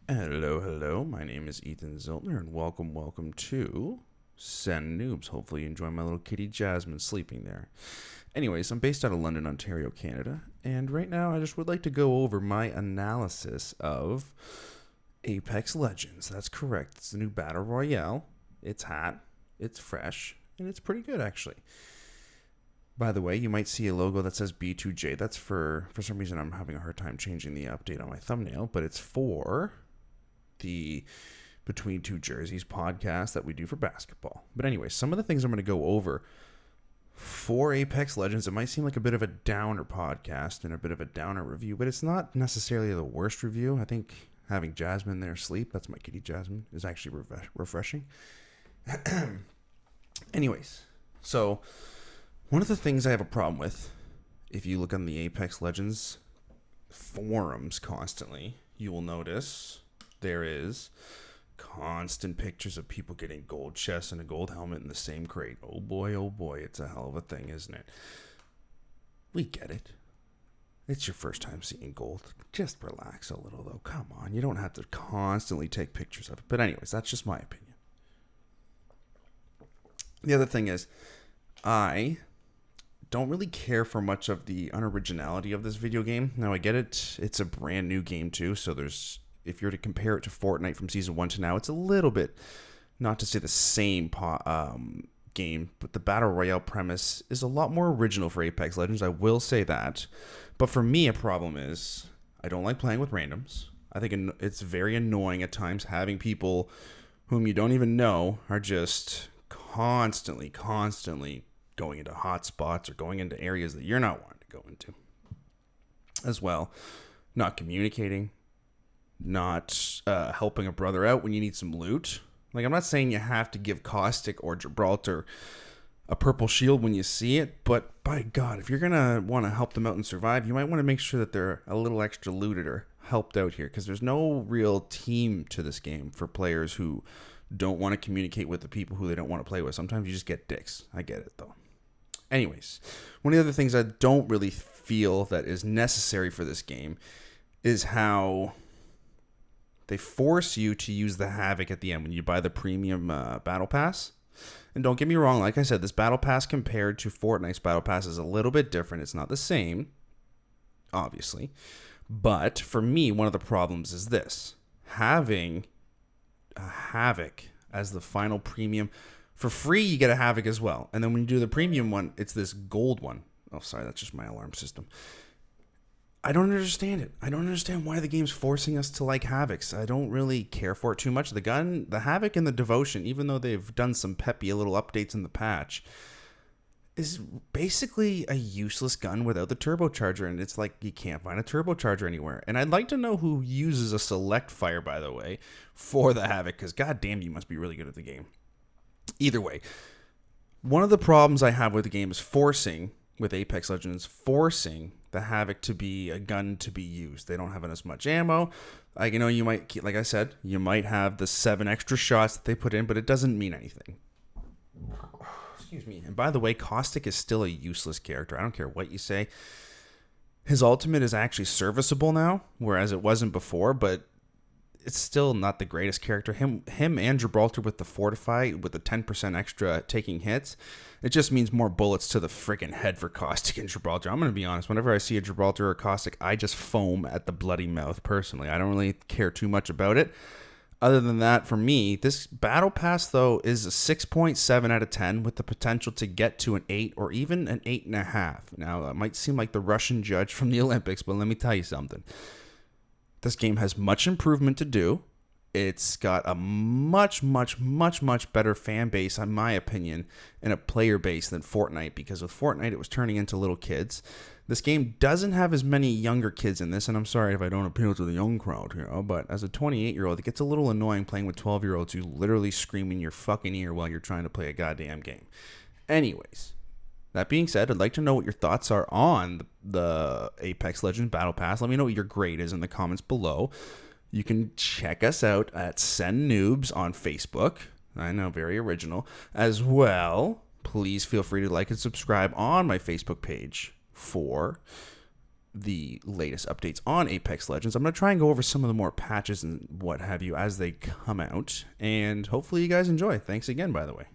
Hello, hello. My name is Ethan Ziltner, and welcome to Send Noobs. Hopefully, you enjoy my little kitty Jasmine sleeping there. Anyways, I'm based out of London, Ontario, Canada, and right now I just would like to go over my analysis of Apex Legends. That's correct. It's the new Battle Royale. It's hot, it's fresh, and it's pretty good, actually. By the way, you might see a logo that says B2J. That's for some reason I'm having a hard time changing the update on my thumbnail, but it's for the Between Two Jerseys podcast that we do for basketball. But anyway, some of the things I'm going to go over for Apex Legends, it might seem like a bit of a downer podcast and a bit of a downer review, but it's not necessarily the worst review. I think having Jasmine there sleep, that's my kitty Jasmine, is actually refreshing. Anyways, so one of the things I have a problem with, if you look on the Apex Legends forums constantly, you will notice there is constant pictures of people getting gold chests and a gold helmet in the same crate. Oh boy, it's a hell of a thing, isn't it? We get it. It's your first time seeing gold. Just relax a little, though. Come on, you don't have to constantly take pictures of it. But anyways, that's just my opinion. The other thing is, I don't really care for much of the unoriginality of this video game. Now, I get it. It's a brand new game, too, so if you're to compare it to Fortnite from Season 1 to now, it's a little bit, not to say the same game, but the Battle Royale premise is a lot more original for Apex Legends, I will say that. But for me, a problem is I don't like playing with randoms. I think it's very annoying at times having people whom you don't even know are just constantly going into hot spots or going into areas that you're not wanting to go into. As well, not communicating, not helping a brother out when you need some loot. Like, I'm not saying you have to give Caustic or Gibraltar a purple shield when you see it, but by God, if you're going to want to help them out and survive, you might want to make sure that they're a little extra looted or helped out here, because there's no real team to this game for players who don't want to communicate with the people who they don't want to play with. Sometimes you just get dicks. I get it, though. Anyways, one of the other things I don't really feel that is necessary for this game is how they force you to use the Havoc at the end when you buy the premium Battle Pass. And don't get me wrong, like I said, this Battle Pass compared to Fortnite's Battle Pass is a little bit different. It's not the same, obviously. But for me, one of the problems is this. Having a Havoc as the final premium, for free you get a Havoc as well. And then when you do the premium one, it's this gold one. Oh, sorry, that's just my alarm system. I don't understand it. I don't understand why the game's forcing us to like Havocs. I don't really care for it too much. The Havoc and the Devotion, even though they've done some peppy little updates in the patch, is basically a useless gun without the turbocharger. And it's like you can't find a turbocharger anywhere. And I'd like to know who uses a select fire, by the way, for the Havoc, because goddamn, you must be really good at the game. Either way, one of the problems I have with the game is with Apex Legends, forcing the Havoc to be a gun to be used. They don't have as much ammo. You might, like I said, you might have the 7 extra shots that they put in, but it doesn't mean anything. Excuse me. And by the way, Caustic is still a useless character. I don't care what you say. His ultimate is actually serviceable now, whereas it wasn't before, but it's still not the greatest character. Him and Gibraltar with the Fortify, with the 10% extra taking hits, it just means more bullets to the freaking head for Caustic and Gibraltar. I'm going to be honest, whenever I see a Gibraltar or Caustic, I just foam at the bloody mouth personally. I don't really care too much about it. Other than that, for me, this Battle Pass, though, is a 6.7 out of 10 with the potential to get to an 8 or even an 8.5. Now, that might seem like the Russian judge from the Olympics, but let me tell you something. This game has much improvement to do. It's got a much better fan base, in my opinion, and a player base than Fortnite, because with Fortnite, it was turning into little kids. This game doesn't have as many younger kids in this, and I'm sorry if I don't appeal to the young crowd here, but as a 28-year-old, it gets a little annoying playing with 12-year-olds who literally scream in your fucking ear while you're trying to play a goddamn game. Anyways, that being said, I'd like to know what your thoughts are on the Apex Legends Battle Pass. Let me know what your grade is in the comments below. You can check us out at Send Noobs on Facebook. I know, very original. As well, please feel free to like and subscribe on my Facebook page for the latest updates on Apex Legends. I'm going to try and go over some of the more patches and what have you as they come out, and hopefully you guys enjoy. Thanks again, by the way.